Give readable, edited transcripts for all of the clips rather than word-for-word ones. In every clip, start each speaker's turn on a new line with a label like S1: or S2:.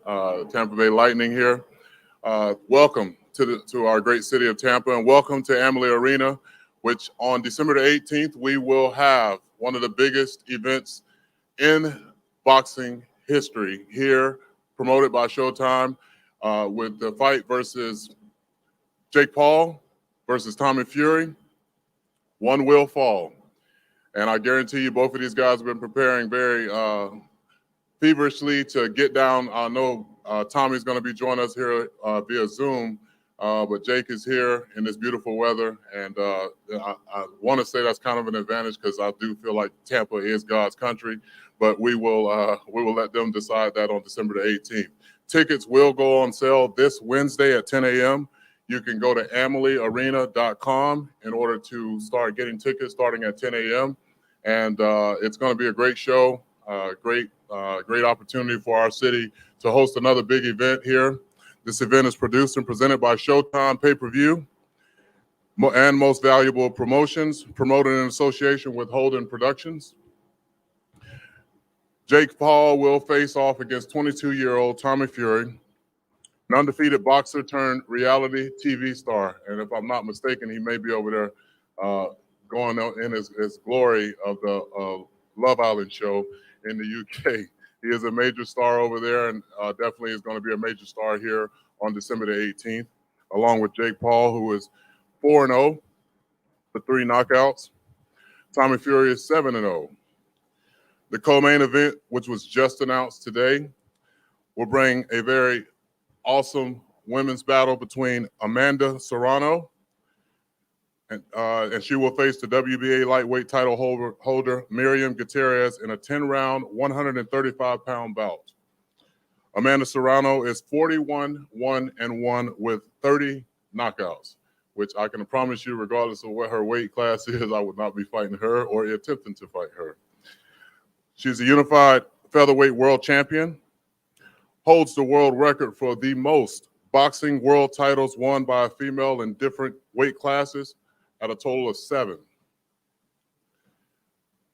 S1: Tampa Bay Lightning here. Welcome to our great city of Tampa, and welcome to Amalie Arena, which on December the 18th, we will have one of the biggest events in boxing history here, promoted by Showtime, with the fight versus Jake Paul versus Tommy Fury. One will fall. And I guarantee you both of these guys have been preparing very feverishly to get down. I know Tommy's going to be joining us here via Zoom, but Jake is here in this beautiful weather. And I want to say that's kind of an advantage because I do feel like Tampa is God's country, but we will let them decide that on December the 18th. Tickets will go on sale this Wednesday at 10 a.m. You can go to amaliearena.com in order to start getting tickets starting at 10 a.m. And it's going to be a great show, great opportunity for our city to host another big event here. This event is produced and presented by Showtime Pay-Per-View and Most Valuable Promotions, promoted in association with Holden Productions. Jake Paul will face off against 22-year-old Tommy Fury, an undefeated boxer turned reality TV star. And if I'm not mistaken, he may be over there going in his glory of the Love Island show in the UK. He is a major star over there, and definitely is going to be a major star here on December the 18th, along with Jake Paul, who is 4-0 with 3 knockouts. Tommy Fury is 7-0. The co-main event, which was just announced today, will bring a very awesome women's battle between Amanda Serrano, and she will face the WBA lightweight title holder Miriam Gutierrez in a 10-round, 135-pound bout. Amanda Serrano is 41-1-1 with 30 knockouts, which I can promise you, regardless of what her weight class is, I would not be fighting her or attempting to fight her. She's a unified featherweight world champion, holds the world record for the most boxing world titles won by a female in different weight classes, at a total of 7.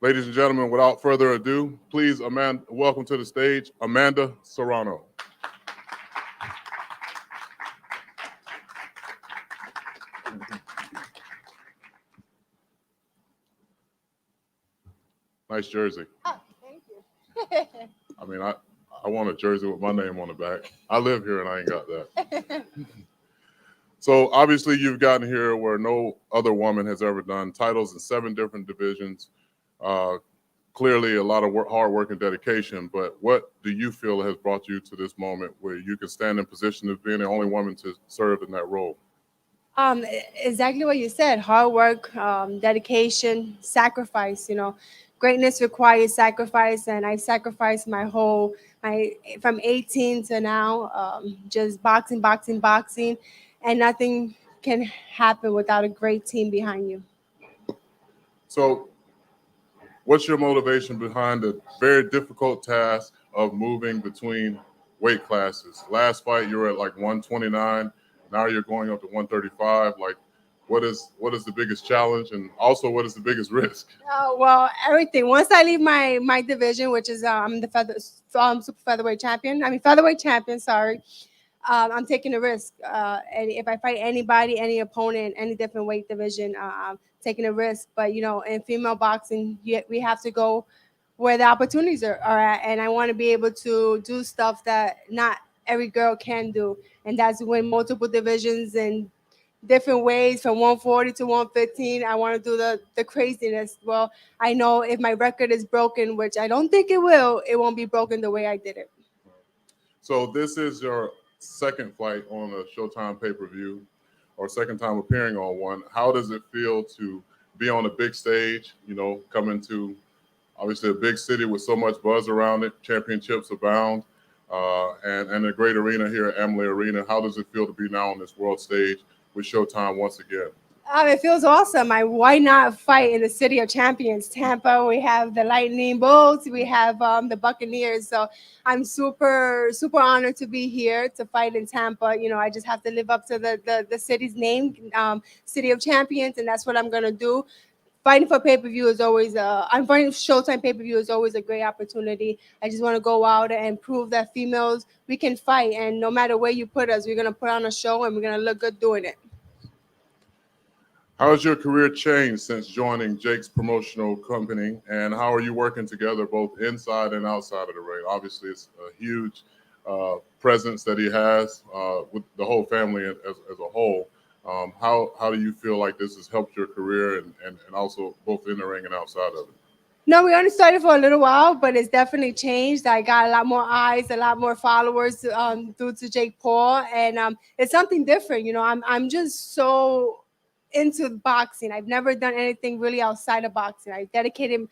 S1: Ladies and gentlemen, without further ado, please welcome to the stage Amanda Serrano. Nice jersey.
S2: Oh, thank you.
S1: I mean, I want a jersey with my name on the back. I live here and I ain't got that. So obviously you've gotten here where no other woman has ever done, titles in 7 different divisions. Clearly a lot of hard work and dedication, but what do you feel has brought you to this moment where you can stand in position of being the only woman to serve in that role?
S2: Exactly what you said. Hard work, dedication, sacrifice. Greatness requires sacrifice, and I sacrificed my from 18 to now, just boxing, and nothing can happen without a great team behind you.
S1: So what's your motivation behind the very difficult task of moving between weight classes? Last fight, you were at like 129. Now you're going up to 135. Like, what is the biggest challenge, and also what is the biggest risk?
S2: Well, everything. Once I leave my division, which is I'm the super featherweight champion. Featherweight champion. Sorry. I'm taking a risk. And if I fight anybody, any opponent, any different weight division, I'm taking a risk. But in female boxing, we have to go where the opportunities are at, and I want to be able to do stuff that not every girl can do, and that's win multiple divisions and different ways from 140 to 115. I want to do the craziness. Well, I know if my record is broken, which I don't think it won't be broken the way I did it.
S1: So this is your second fight on a Showtime pay-per-view, or second time appearing on one. How does it feel to be on a big stage, coming to obviously a big city with so much buzz around it, championships abound, and a great arena here at Amalie Arena? How does it feel to be now on this world stage with Showtime once again?
S2: It feels awesome. Why not fight in the city of champions, Tampa? We have the Lightning Bolts. We have the Buccaneers. So I'm super, super honored to be here to fight in Tampa. I just have to live up to the city's name, City of Champions, and that's what I'm going to do. fighting for pay-per-view is always I'm fighting Showtime pay-per-view is always a great opportunity. I just want to go out and prove that females we can fight, and no matter where you put us, we're gonna put on a show and we're gonna look good doing it.
S1: How has your career changed since joining Jake's promotional company, and how are you working together both inside and outside of the ring? Obviously, it's a huge presence that he has with the whole family as a whole. How do you feel like this has helped your career and also both in the ring and outside of it?
S2: No, we only started for a little while, but it's definitely changed. I got a lot more eyes, a lot more followers due to Jake Paul, and it's something different. You know, I'm just so into boxing. I've never done anything really outside of boxing. I dedicated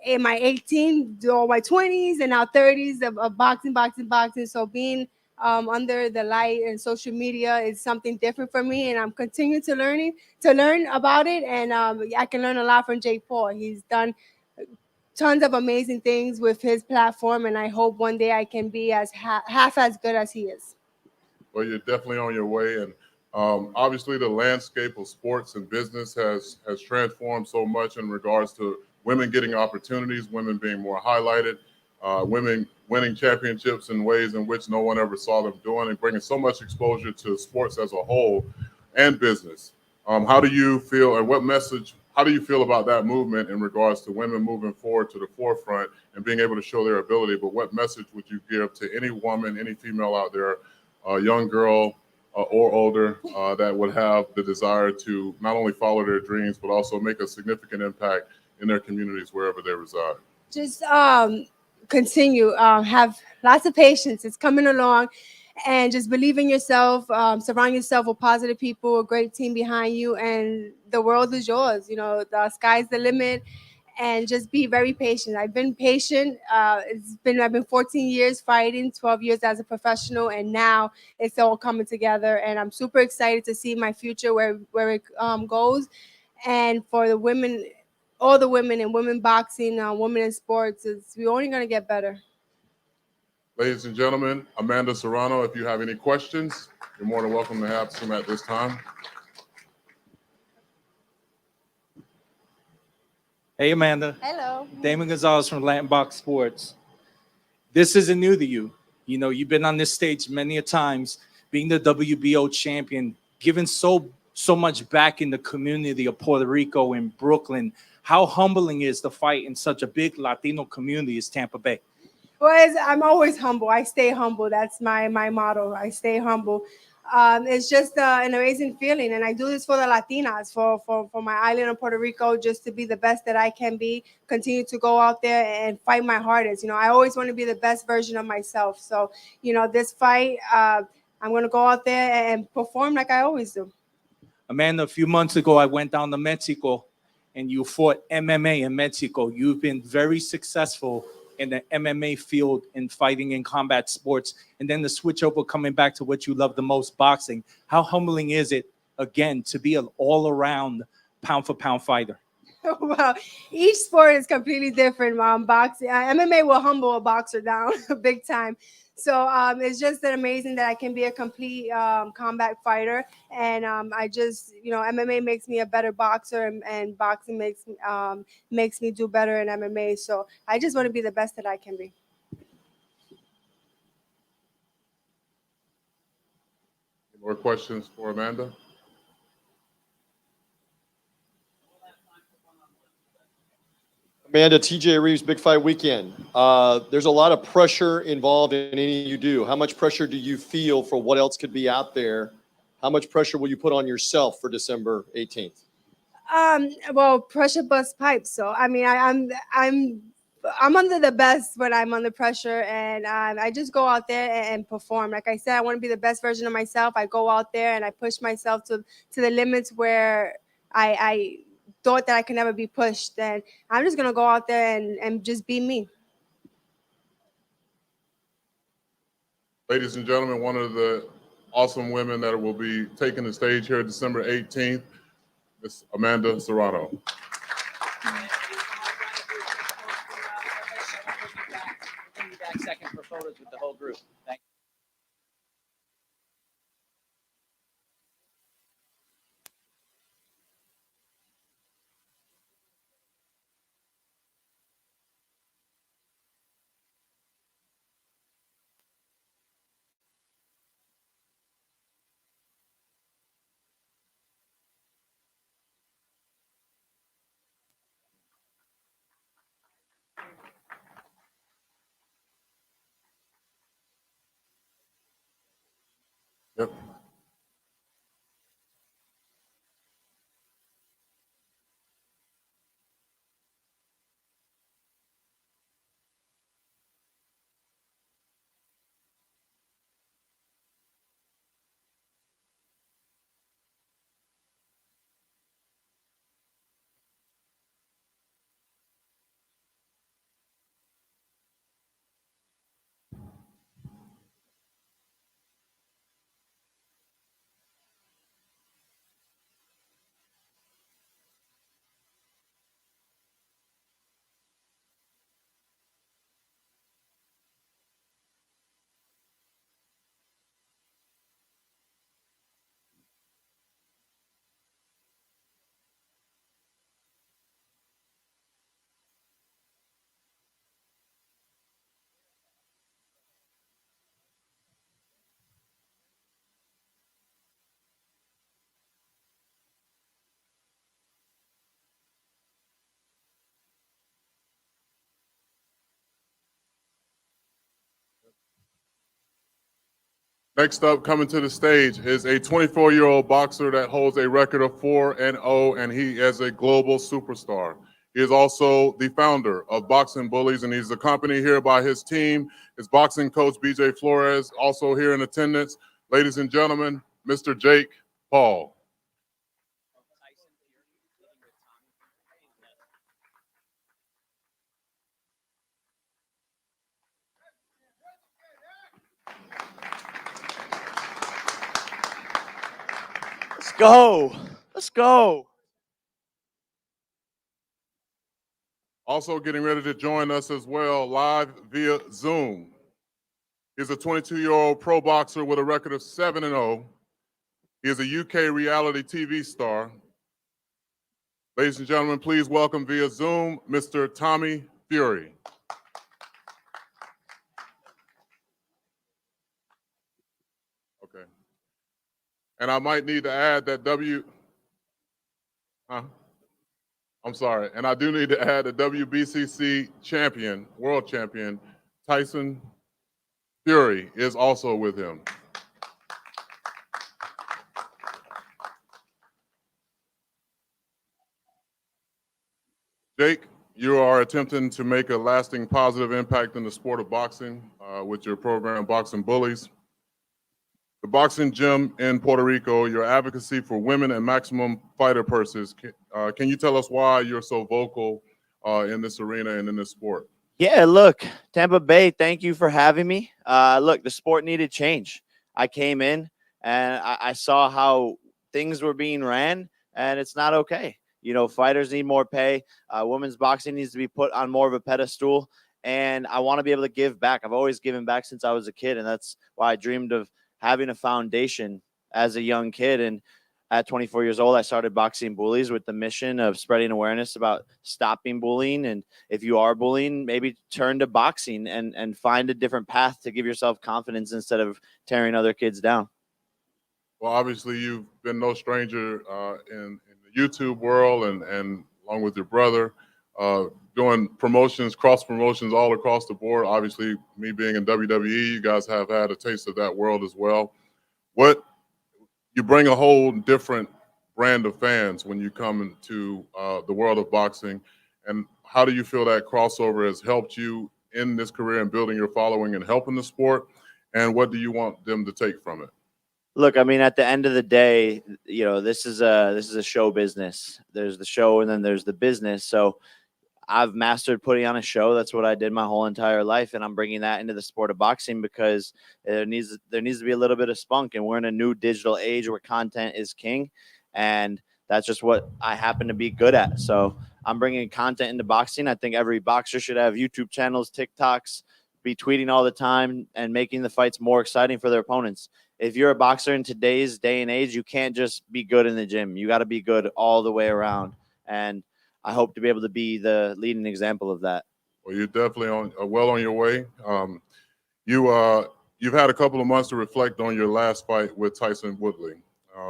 S2: in my 18 or my 20s and now 30s of boxing, boxing, boxing. So being under the light and social media is something different for me, and I'm continuing to learn about it. And I can learn a lot from Jake Paul. He's done tons of amazing things with his platform, and I hope one day I can be as half as good as he is.
S1: Well, you're definitely on your way, and obviously the landscape of sports and business has transformed so much in regards to women getting opportunities, women being more highlighted, women winning championships in ways in which no one ever saw them doing, and bringing so much exposure to sports as a whole and business. How do you feel, and what message? How do you feel about that movement in regards to women moving forward to the forefront and being able to show their ability? But what message would you give to any woman, any female out there, a young girl or older that would have the desire to not only follow their dreams but also make a significant impact in their communities wherever they reside?
S2: Just continue, have lots of patience. It's coming along, and just believe in yourself. Surround yourself with positive people, a great team behind you, and the world is yours. You know, the sky's the limit. And just be very patient. I've been patient. I've been 14 years fighting, 12 years as a professional, and now it's all coming together. And I'm super excited to see my future where it goes. And for the women, all the women in women boxing, women in sports, we're only gonna get better.
S1: Ladies and gentlemen, Amanda Serrano, if you have any questions, you're more than welcome to have some at this time.
S3: Hey, Amanda.
S2: Hello.
S3: Damon Gonzalez from Latin Box Sports. This isn't new to you. You know, you've been on this stage many a times, being the WBO champion, giving so much back in the community of Puerto Rico and Brooklyn. How humbling is the fight in such a big Latino community as Tampa Bay?
S2: Well, I'm always humble. I stay humble. That's my motto. I stay humble. It's just an amazing feeling, and I do this for the Latinas, for my island of Puerto Rico, just to be the best that I can be. Continue to go out there and fight my hardest. You know, I always want to be the best version of myself. So, you know, this fight, I'm going to go out there and perform like I always do.
S3: Amanda, a few months ago, I went down to Mexico, and you fought MMA in Mexico. You've been very successful in the MMA field in fighting in combat sports, and then the switch over coming back to what you love the most, boxing. How humbling is it, again, to be an all-around pound-for-pound fighter?
S2: Well, each sport is completely different. Boxing, MMA will humble a boxer down big time. So it's just that amazing that I can be a complete combat fighter, and I just, you know, MMA makes me a better boxer, and boxing makes me do better in MMA. So I just want to be the best that I can be.
S1: Any more questions for Amanda?
S4: Amanda, TJ Reeves, Big Fight Weekend. There's a lot of pressure involved in anything you do. How much pressure do you feel for what else could be out there? How much pressure will you put on yourself for December 18th?
S2: Well, pressure busts pipes. So I mean, I'm under the best when I'm under pressure, and I just go out there and perform. Like I said, I want to be the best version of myself. I go out there and I push myself to the limits where I thought that I could never be pushed. And I'm just gonna go out there and just be me.
S1: Ladies and gentlemen, one of the awesome women that will be taking the stage here December 18th, Miss Amanda Serrano.
S3: Second for photos with the whole group. Thank you.
S1: Yep. Next up, coming to the stage is a 24-year-old boxer that holds a record of 4-0, and he is a global superstar. He is also the founder of Boxing Bullies, and he's accompanied here by his team, his boxing coach, BJ Flores, also here in attendance. Ladies and gentlemen, Mr. Jake Paul.
S5: Let's go. Let's go.
S1: Also getting ready to join us as well, live via Zoom. He's a 22-year-old pro boxer with a record of 7-0. He is a UK reality TV star. Ladies and gentlemen, please welcome via Zoom, Mr. Tommy Fury. Okay. And I might need to add that I'm sorry. And I do need to add the WBCC champion, world champion, Tyson Fury is also with him. Jake, you are attempting to make a lasting positive impact in the sport of boxing with your program, Boxing Bullies. The boxing gym in Puerto Rico, your advocacy for women and maximum fighter purses. Can you tell us why you're so vocal in this arena and in this sport?
S5: Yeah, look, Tampa Bay, thank you for having me. Look, the sport needed change. I came in and I saw how things were being ran, and it's not okay. You know, fighters need more pay. Women's boxing needs to be put on more of a pedestal, and I want to be able to give back. I've always given back since I was a kid, and that's why I dreamed of having a foundation as a young kid. And at 24 years old, I started Boxing Bullies with the mission of spreading awareness about stopping bullying. And if you are bullying, maybe turn to boxing and find a different path to give yourself confidence instead of tearing other kids down.
S1: Well, obviously, you've been no stranger in the YouTube world and along with your brother, doing promotions, cross promotions all across the board. Obviously, me being in WWE, you guys have had a taste of that world as well. You bring a whole different brand of fans when you come into the world of boxing. And how do you feel that crossover has helped you in this career and building your following and helping the sport? And what do you want them to take from it?
S5: Look, I mean, at the end of the day, you know, this is a show business. There's the show and then there's the business. So I've mastered putting on a show. That's what I did my whole entire life, and I'm bringing that into the sport of boxing because there needs to be a little bit of spunk, and we're in a new digital age where content is king, and that's just what I happen to be good at. So I'm bringing content into boxing. I think every boxer should have YouTube channels, TikToks, be tweeting all the time, and making the fights more exciting for their opponents. If you're a boxer in today's day and age, you can't just be good in the gym. You got to be good all the way around, and I hope to be able to be the leading example of that.
S1: Well, you're definitely well on your way. You've had a couple of months to reflect on your last fight with Tyson Woodley.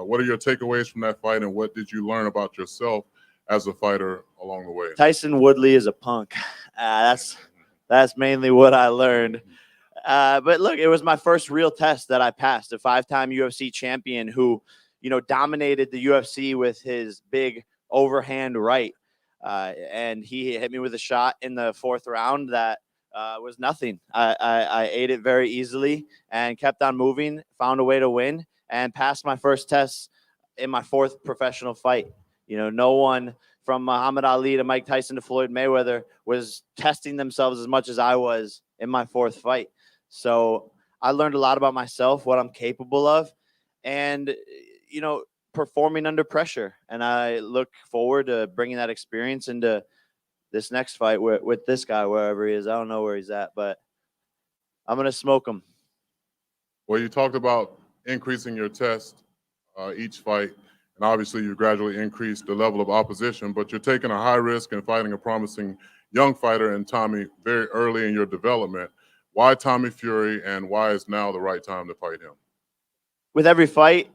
S1: What are your takeaways from that fight, and what did you learn about yourself as a fighter along the way?
S5: Tyson Woodley is a punk. That's mainly what I learned. But look, it was my first real test that I passed. A 5-time UFC champion who, dominated the UFC with his big overhand right. And he hit me with a shot in the 4th round that was nothing. I ate it very easily and kept on moving, found a way to win, and passed my first test in my 4th professional fight. No one from Muhammad Ali to Mike Tyson to Floyd Mayweather was testing themselves as much as I was in my 4th fight. So I learned a lot about myself, what I'm capable of, and, performing under pressure. And I look forward to bringing that experience into this next fight with this guy, wherever he is. I don't know where he's at, but I'm going to smoke him.
S1: Well, you talked about increasing your test each fight, and obviously you gradually increased the level of opposition, but you're taking a high risk and fighting a promising young fighter in Tommy very early in your development. Why Tommy Fury, and why is now the right time to fight him?
S5: With every fight,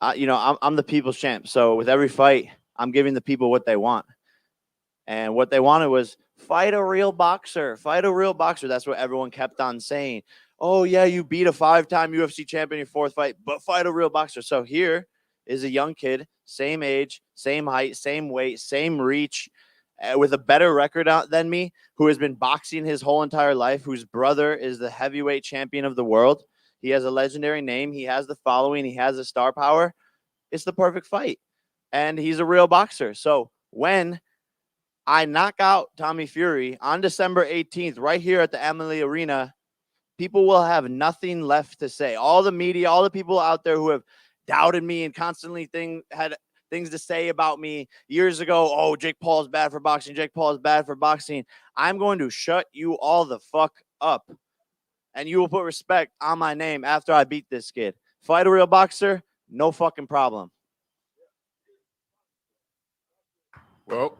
S5: I'm the people's champ. So with every fight, I'm giving the people what they want. And what they wanted was fight a real boxer, fight a real boxer. That's what everyone kept on saying. Oh, yeah, you beat a 5-time UFC champion in your 4th fight, but fight a real boxer. So here is a young kid, same age, same height, same weight, same reach, with a better record than me, who has been boxing his whole entire life, whose brother is the heavyweight champion of the world. He has a legendary name. He has the following. He has the star power. It's the perfect fight. And he's a real boxer. So when I knock out Tommy Fury on December 18th, right here at the Amalie Arena, people will have nothing left to say. All the media, all the people out there who have doubted me and constantly had things to say about me years ago. Oh, Jake Paul is bad for boxing. Jake Paul is bad for boxing. I'm going to shut you all the fuck up. And you will put respect on my name after I beat this kid. Fight a real boxer, no fucking problem.
S1: Well,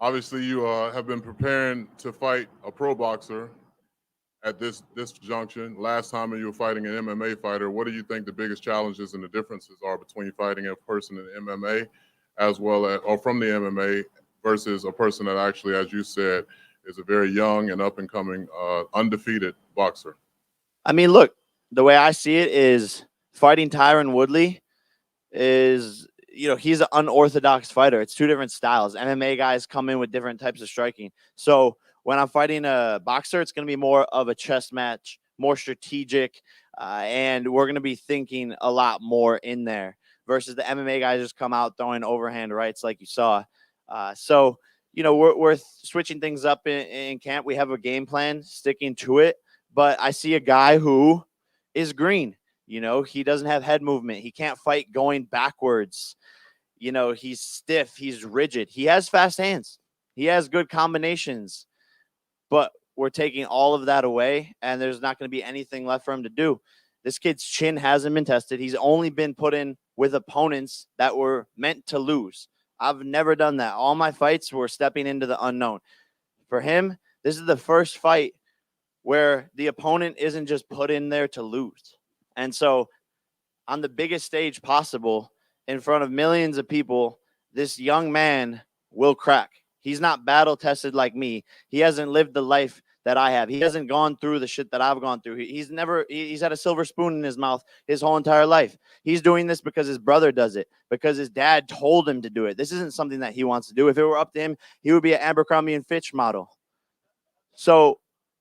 S1: obviously you have been preparing to fight a pro boxer at this junction. Last time you were fighting an MMA fighter. What do you think the biggest challenges and the differences are between fighting a person in MMA as well as, or from the MMA, versus a person that actually, as you said, is a very young and up and coming undefeated boxer?
S5: I mean, look, the way I see it is fighting Tyron Woodley is, he's an unorthodox fighter. It's 2 different styles. MMA guys come in with different types of striking. So when I'm fighting a boxer, it's going to be more of a chess match, more strategic, and we're going to be thinking a lot more in there versus the MMA guys just come out throwing overhand rights like you saw. So, we're switching things up in camp. We have a game plan, sticking to it. But I see a guy who is green. He doesn't have head movement. He can't fight going backwards. He's stiff. He's rigid. He has fast hands. He has good combinations. But we're taking all of that away, and there's not going to be anything left for him to do. This kid's chin hasn't been tested. He's only been put in with opponents that were meant to lose. I've never done that. All my fights were stepping into the unknown. For him, this is the first fight where the opponent isn't just put in there to lose. And so on the biggest stage possible, in front of millions of people, this young man will crack. He's not battle tested like me. He hasn't lived the life that I have. He hasn't gone through the shit that I've gone through. He's had a silver spoon in his mouth his whole entire life. He's doing this because his brother does it, because his dad told him to do it. This isn't something that he wants to do. If it were up to him, he would be an Abercrombie and Fitch model. So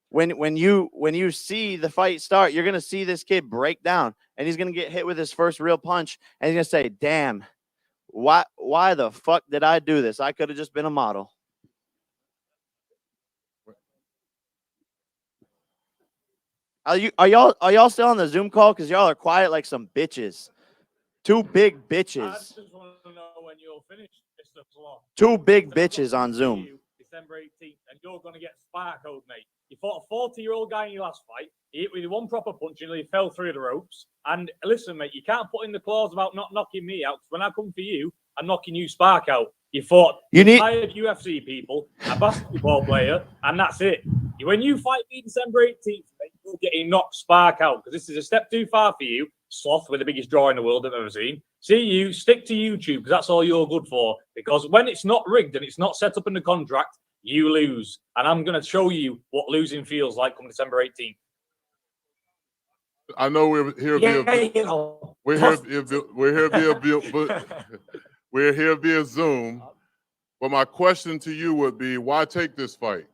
S5: when you see the fight start, you're going to see this kid break down, and he's going to get hit with his first real punch, and he's going to say, damn, why the fuck did I do this? I could have just been a model. Are y'all still on the Zoom call? Because y'all are quiet like some bitches. 2 big bitches.
S3: I just want to know when you'll finish, Mr. Claw.
S5: 2 big bitches on Zoom.
S3: December 18th, and you're going to get sparkled, mate. You fought a 40-year-old guy in your last fight. He hit with 1 proper punch and he fell through the ropes. And listen, mate, you can't put in the clause about not knocking me out. Because when I come for you, I'm knocking you spark out. You fought tired UFC people, a basketball player, and that's it. When you fight me December 18th, mate, you're getting knocked spark out because this is a step too far for you. Sloth with the biggest draw in the world I've ever seen. See you, stick to YouTube because that's all you're good for. Because when it's not rigged and it's not set up in the contract, you lose. And I'm going to show you what losing feels like come December 18th.
S1: I know we're here we're here via Zoom. But my question to you would be, why take this fight?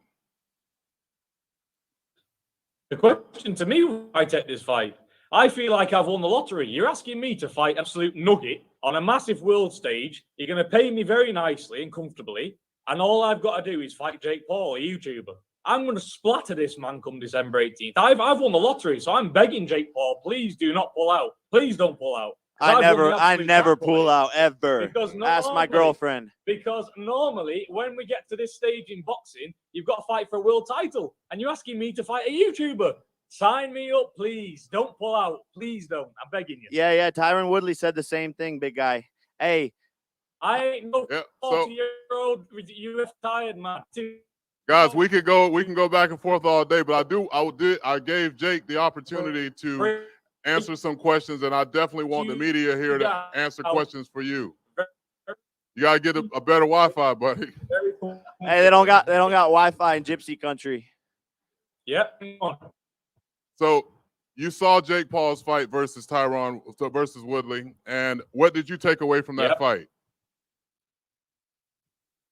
S6: The question to me, why I take this fight? I feel like I've won the lottery. You're asking me to fight absolute nugget on a massive world stage. You're going to pay me very nicely and comfortably. And all I've got to do is fight Jake Paul, a YouTuber. I'm going to splatter this man come December 18th. I've won the lottery, so I'm begging Jake Paul, please do not pull out. Please don't pull out.
S5: I never pull out ever. Ask my girlfriend.
S6: Because normally, when we get to this stage in boxing, you've got to fight for a world title. And you're asking me to fight a YouTuber. Sign me up, please. Don't pull out. Please don't. I'm begging you.
S5: Yeah. Tyron Woodley said the same thing, big guy. Hey.
S6: I ain't no 40-year-old UFC tired man.
S1: Guys, we can go back and forth all day, but I gave Jake the opportunity to answer some questions, and I definitely want the media here to answer questions for you. You gotta get a better Wi-Fi, buddy.
S5: Hey, they don't got Wi-Fi in Gypsy country.
S6: Yep.
S1: So you saw Jake Paul's fight versus Woodley, and what did you take away from that fight?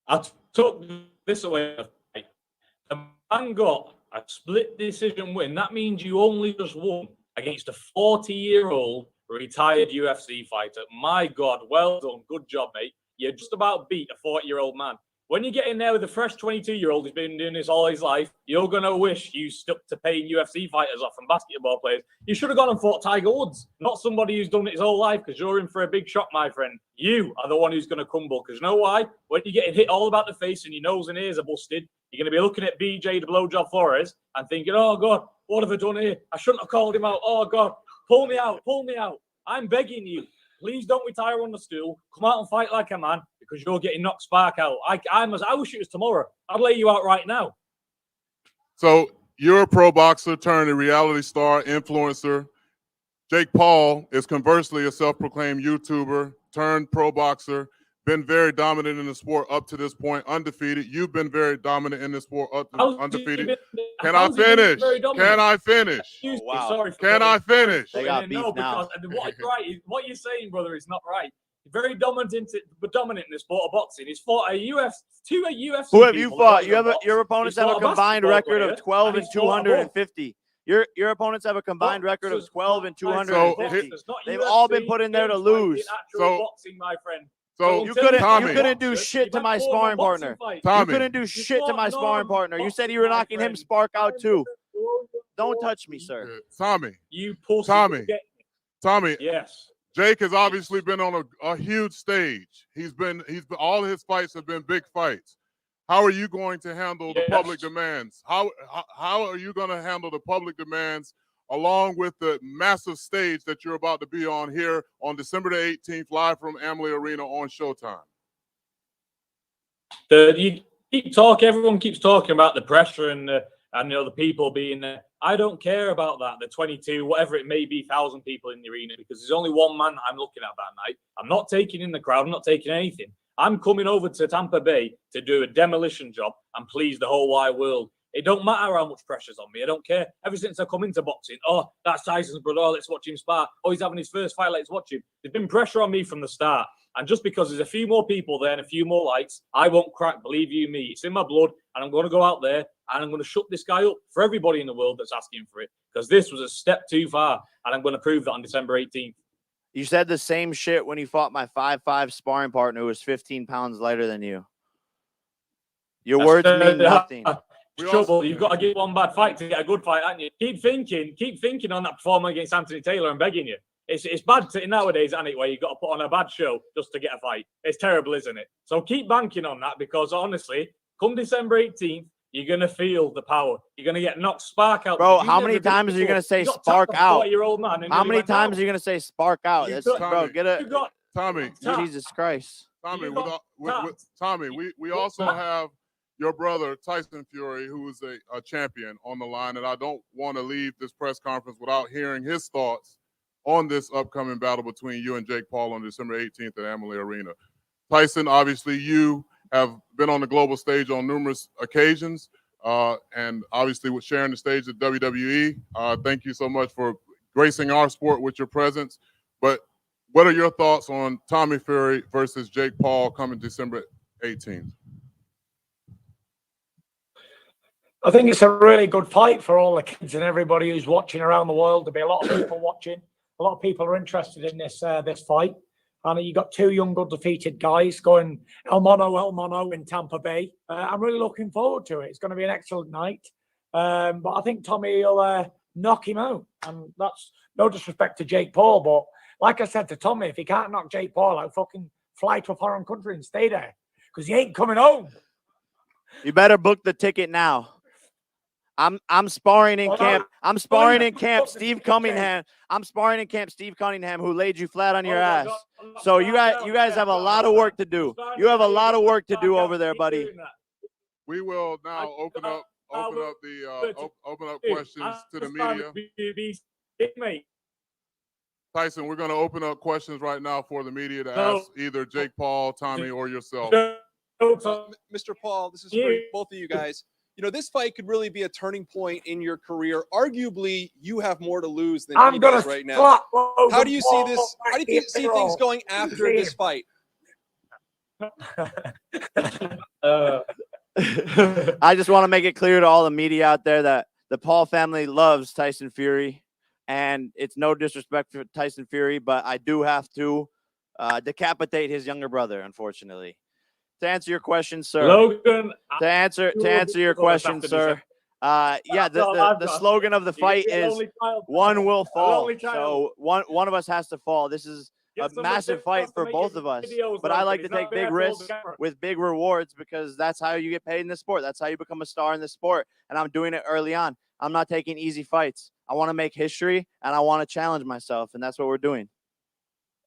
S6: I took this away. The man got a split decision win. That means you only just won against a 40-year-old retired UFC fighter. My God, well done. Good job, mate. You just about beat a 40-year-old man. When you get in there with a fresh 22-year-old who's been doing this all his life, you're going to wish you stuck to paying UFC fighters off and basketball players. You should have gone and fought Tiger Woods, not somebody who's done it his whole life, because you're in for a big shock, my friend. You are the one who's going to crumble, because you know why? When you're getting hit all about the face and your nose and ears are busted, you're going to be looking at BJ the Blowjob Flores and thinking, oh, God, what have I done here? I shouldn't have called him out. Oh, God, pull me out, pull me out. I'm begging you. Please don't retire on the stool. Come out and fight like a man, because you're getting knocked spark out. I wish it was tomorrow. I'd lay you out right now.
S1: So you're a pro boxer turned a reality star influencer. Jake Paul is conversely a self-proclaimed YouTuber turned pro boxer. Been very dominant in the sport up to this point, undefeated. You've been very dominant in the sport, undefeated. Can I finish? Can I finish?
S6: Oh, wow. Sorry.
S1: Can I finish?
S5: They got beef now.
S6: What you're saying, brother, is not right. Very dominant in the sport of boxing. He's fought two UFC.
S5: Who have you fought? Your opponents have a combined record of 12 and 250. Your opponents have a combined record of 12 and 250. They've all been put in there to lose.
S1: So,
S6: boxing, my friend.
S1: So
S5: you couldn't do shit to my sparring partner. You couldn't do shit to my sparring partner. You said you were knocking him spark out too. Don't touch me, sir.
S1: Tommy.
S6: You pussy.
S1: Tommy.
S6: Yes.
S1: Jake has obviously been on a huge stage. He's been all of his fights have been big fights. How are you going to handle the public demands? How are you going to handle the public demands along with the massive stage that you're about to be on here on December the 18th, live from Amalie Arena on Showtime?
S6: You keep talking. Everyone keeps talking about the pressure and the people being there. I don't care about that. The 22, whatever it may be, 1,000 people in the arena, because there's only one man I'm looking at that night. I'm not taking in the crowd. I'm not taking anything. I'm coming over to Tampa Bay to do a demolition job and please the whole wide world. It don't matter how much pressure's on me. I don't care. Ever since I come into boxing, oh, that's Tyson's brother. Oh, let's watch him spar. Oh, he's having his first fight. Let's watch him. There's been pressure on me from the start. And just because there's a few more people there and a few more lights, I won't crack. Believe you me. It's in my blood. And I'm going to go out there and I'm going to shut this guy up for everybody in the world that's asking for it. Because this was a step too far. And I'm going to prove that on December 18th.
S5: You said the same shit when you fought my 5'5" sparring partner who was 15 pounds lighter than you. Your words mean nothing.
S6: Trouble. You've got to get one bad fight to get a good fight, haven't you? Keep thinking on that performance against Anthony Taylor. I'm begging you. It's bad nowadays, isn't it, where you've got to put on a bad show just to get a fight. It's terrible, isn't it? So keep banking on that, because honestly, come December 18th, you're going to feel the power. You're going to get knocked spark out.
S5: Bro, how many times are you going to say spark out?
S6: Man,
S5: how many times are you going to say spark out? Bro, get it.
S1: Tommy.
S5: Jesus Christ.
S1: Tommy, we also have your brother, Tyson Fury, who is a champion on the line, and I don't want to leave this press conference without hearing his thoughts on this upcoming battle between you and Jake Paul on December 18th at Amalie Arena. Tyson, obviously you have been on the global stage on numerous occasions, and obviously with sharing the stage at WWE. Thank you so much for gracing our sport with your presence. But what are your thoughts on Tommy Fury versus Jake Paul coming December 18th?
S7: I think it's a really good fight for all the kids and everybody who's watching around the world. There'll be a lot of people watching. A lot of people are interested in this fight. And you got two young, undefeated guys going el mono in Tampa Bay. I'm really looking forward to it. It's going to be an excellent night. But I think Tommy will knock him out. And that's no disrespect to Jake Paul. But like I said to Tommy, if he can't knock Jake Paul out, fucking fly to a foreign country and stay there. Because he ain't coming home.
S5: You better book the ticket now. I'm sparring in camp. I'm sparring in camp. Steve Cunningham. I'm sparring in camp. Steve Cunningham, who laid you flat on your ass. So you guys have a lot of work to do. You have a lot of work to do over there, buddy.
S1: We will now open up questions to the media. Tyson, we're going to open up questions right now for the media to ask either Jake Paul, Tommy, or yourself.
S8: Mr. Paul, this is for both of you guys. You know, this fight could really be a turning point in your career. Arguably, you have more to lose than he does right now. How do you see this? How do you see things going after this fight?
S5: I just want to make it clear to all the media out there that the Paul family loves Tyson Fury, and it's no disrespect for Tyson Fury, but I do have to decapitate his younger brother, unfortunately. To answer your question, sir.
S6: Logan.
S5: To answer your question, sir. Yeah, the slogan of the fight is one will fall. So one of us has to fall. This is a massive fight for both of us. But I like to take big risks with big rewards because that's how you get paid in this sport. That's how you become a star in this sport. And I'm doing it early on. I'm not taking easy fights. I want to make history and I want to challenge myself. And that's what we're doing.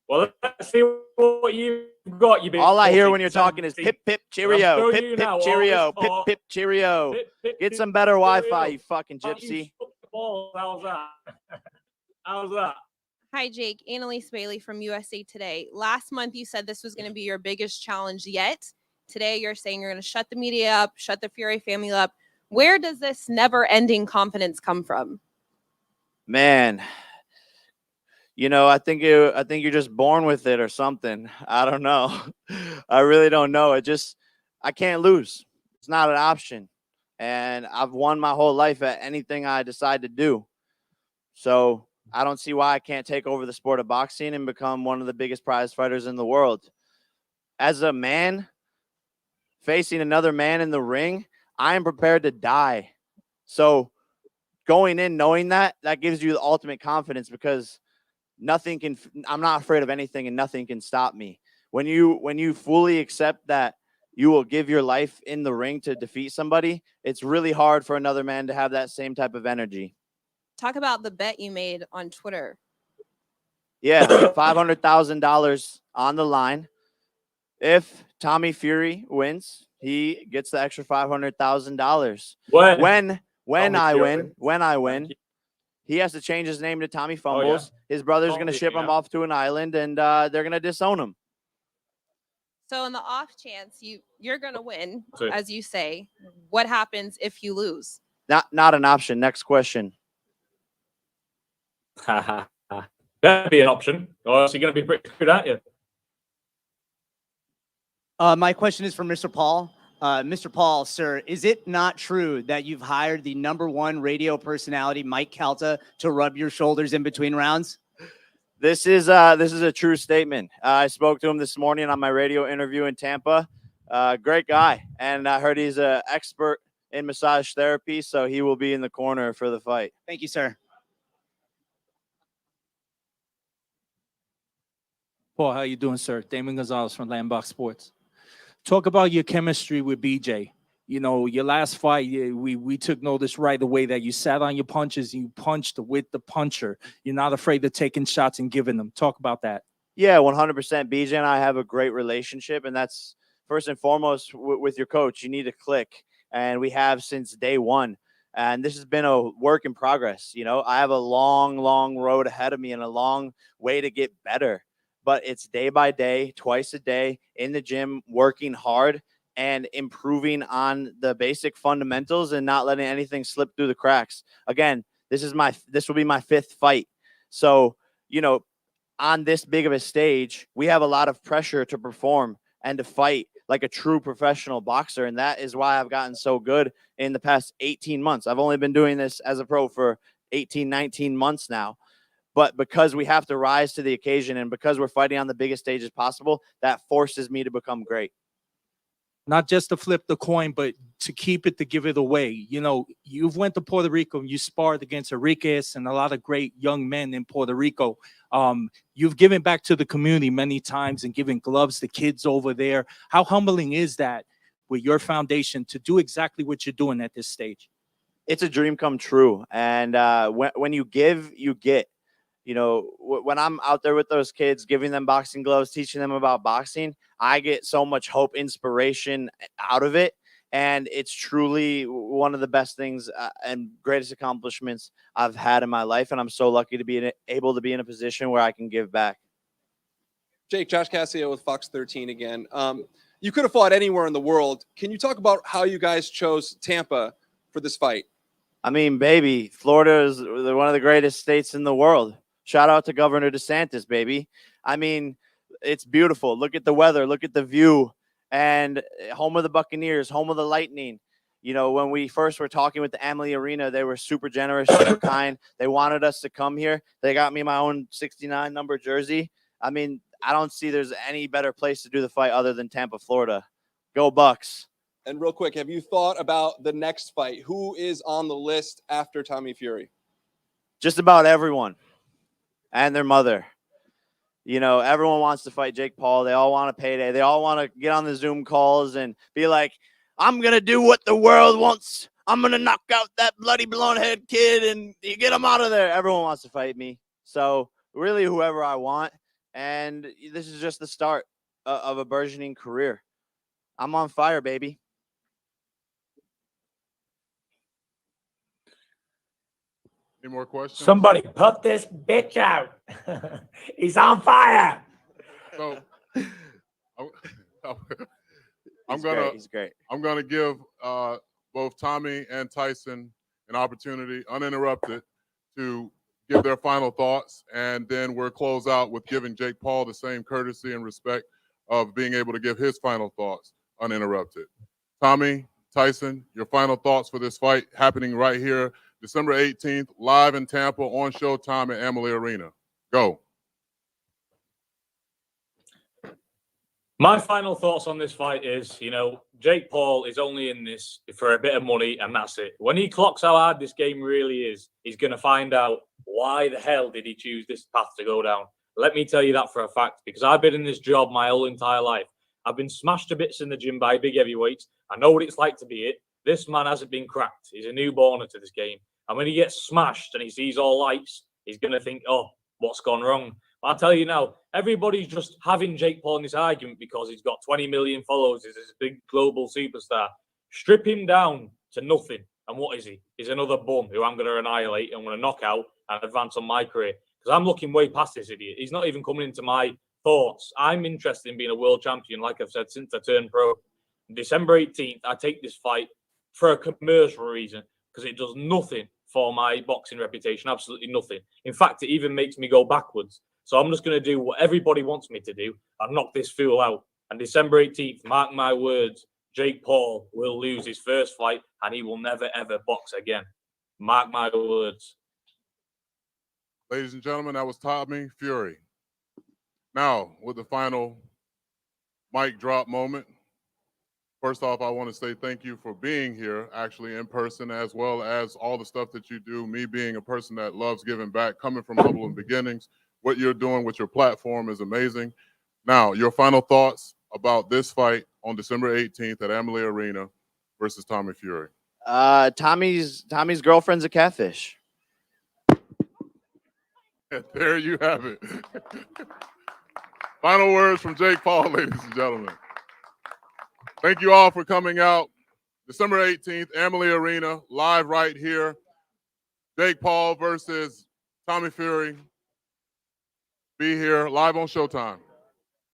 S6: Well, let's see what you've got.
S5: All I hear when you're talking is pip, pip, cheerio, pip, pip, cheerio, pip, pip, cheerio. Get some better Wi-Fi, you fucking gypsy.
S6: How's that? How's that?
S9: Hi, Jake. Annalise Bailey from USA Today. Last month, you said this was going to be your biggest challenge yet. Today, you're saying you're going to shut the media up, shut the Fury family up. Where does this never-ending confidence come from?
S5: Man, you know, I think you're just born with it or something. I don't know. I really don't know. I can't lose. It's not an option. And I've won my whole life at anything I decide to do. So I don't see why I can't take over the sport of boxing and become one of the biggest prize fighters in the world. As a man facing another man in the ring, I am prepared to die. So going in knowing that gives you the ultimate confidence because I'm not afraid of anything and nothing can stop me. When you fully accept that you will give your life in the ring to defeat somebody, it's really hard for another man to have that same type of energy.
S9: Talk about the bet you made on Twitter.
S5: Yeah, $500,000 on the line. If Tommy Fury wins, he gets the extra $500,000. When I win, he has to change his name to Tommy Fumbles. His brother's going to ship him off to an island, and they're going to disown him.
S9: So in the off chance you're going to win, as you say, what happens if you lose?
S5: Not an option. Next question.
S6: That'd be an option. Or else you're going to be pretty good, aren't you?
S10: My question is for Mr. Paul. Mr. Paul, sir, is it not true that you've hired the #1 radio personality, Mike Calta, to rub your shoulders in between rounds?
S5: This is a true statement. I spoke to him this morning on my radio interview in Tampa. Great guy, and I heard he's an expert in massage therapy, so he will be in the corner for the fight.
S10: Thank you, sir.
S3: Paul, how you doing, sir? Damon Gonzalez from Landbox Sports. Talk about your chemistry with BJ. You know, your last fight, we took notice right away that you sat on your punches and you punched with the puncher. You're not afraid of taking shots and giving them. Talk about that.
S5: Yeah, 100%. BJ and I have a great relationship, and that's first and foremost with your coach. You need to click, and we have since day one. And this has been a work in progress. You know, I have a long, long road ahead of me and a long way to get better. But it's day by day, twice a day in the gym, working hard and improving on the basic fundamentals and not letting anything slip through the cracks. Again, this will be my 5th fight. So, you know, on this big of a stage, we have a lot of pressure to perform and to fight like a true professional boxer. And that is why I've gotten so good in the past 18 months. I've only been doing this as a pro for 18, 19 months now. But because we have to rise to the occasion and because we're fighting on the biggest stages possible, that forces me to become great.
S3: Not just to flip the coin, but to keep it, to give it away. You know, you've went to Puerto Rico and you sparred against Enriquez and a lot of great young men in Puerto Rico. You've given back to the community many times and given gloves to kids over there. How humbling is that with your foundation to do exactly what you're doing at this stage?
S5: It's a dream come true. And when you give, you get. You know, when I'm out there with those kids, giving them boxing gloves, teaching them about boxing, I get so much hope, inspiration out of it. And it's truly one of the best things and greatest accomplishments I've had in my life. And I'm so lucky to be able to be in a position where I can give back.
S8: Jake, Josh Cassio with Fox 13 again. You could have fought anywhere in the world. Can you talk about how you guys chose Tampa for this fight?
S5: I mean, baby, Florida is one of the greatest states in the world. Shout out to Governor DeSantis, baby. I mean, it's beautiful. Look at the weather. Look at the view. And home of the Buccaneers, home of the Lightning. You know, when we first were talking with the Amalie Arena, they were super generous, super kind. They wanted us to come here. They got me my own 69 number jersey. I mean, I don't see there's any better place to do the fight other than Tampa, Florida. Go Bucks.
S8: And real quick, have you thought about the next fight? Who is on the list after Tommy Fury?
S5: Just about everyone. And their mother. You know, everyone wants to fight Jake Paul. They all want a payday. They all want to get on the Zoom calls and be like, I'm going to do what the world wants. I'm going to knock out that bloody blonde head kid and you get him out of there. Everyone wants to fight me. So really whoever I want. And this is just the start of a burgeoning career. I'm on fire, baby.
S1: Any more questions?
S7: Somebody put this bitch out. He's on fire.
S1: So
S5: He's great.
S1: I'm gonna give both Tommy and Tyson an opportunity, uninterrupted, to give their final thoughts, and then we'll close out with giving Jake Paul the same courtesy and respect of being able to give his final thoughts uninterrupted. Tommy, Tyson, your final thoughts for this fight happening right here, December 18th, live in Tampa on Showtime at Amalie Arena. Go.
S6: My final thoughts on this fight is, you know, Jake Paul is only in this for a bit of money, and that's it. When he clocks how hard this game really is, he's going to find out why the hell did he choose this path to go down. Let me tell you that for a fact, because I've been in this job my whole entire life. I've been smashed to bits in the gym by big heavyweights. I know what it's like to be it. This man hasn't been cracked. He's a newborner to this game. And when he gets smashed and he sees all lights, he's going to think, oh, what's gone wrong? I'll tell you now, everybody's just having Jake Paul in this argument because he's got 20 million followers. He's this big global superstar. Strip him down to nothing. And what is he? He's another bum who I'm going to annihilate. I'm going to knock out and advance on my career. Because I'm looking way past this idiot. He's not even coming into my thoughts. I'm interested in being a world champion, like I've said, since I turned pro. December 18th, I take this fight for a commercial reason because it does nothing for my boxing reputation, absolutely nothing. In fact, it even makes me go backwards. So I'm just going to do what everybody wants me to do and knock this fool out. And December 18th, mark my words, Jake Paul will lose his first fight and he will never, ever box again. Mark my words.
S1: Ladies and gentlemen, that was Tommy Fury. Now, with the final mic drop moment, first off, I want to say thank you for being here, actually in person, as well as all the stuff that you do. Me being a person that loves giving back, coming from humble beginnings, what you're doing with your platform is amazing. Now, your final thoughts about this fight on December 18th at Amalie Arena versus Tommy Fury.
S5: Tommy's girlfriend's a catfish.
S1: There you have it. Final words from Jake Paul, ladies and gentlemen. Thank you all for coming out. December 18th, Amalie Arena, live right here. Jake Paul versus Tommy Fury. Be here live on Showtime.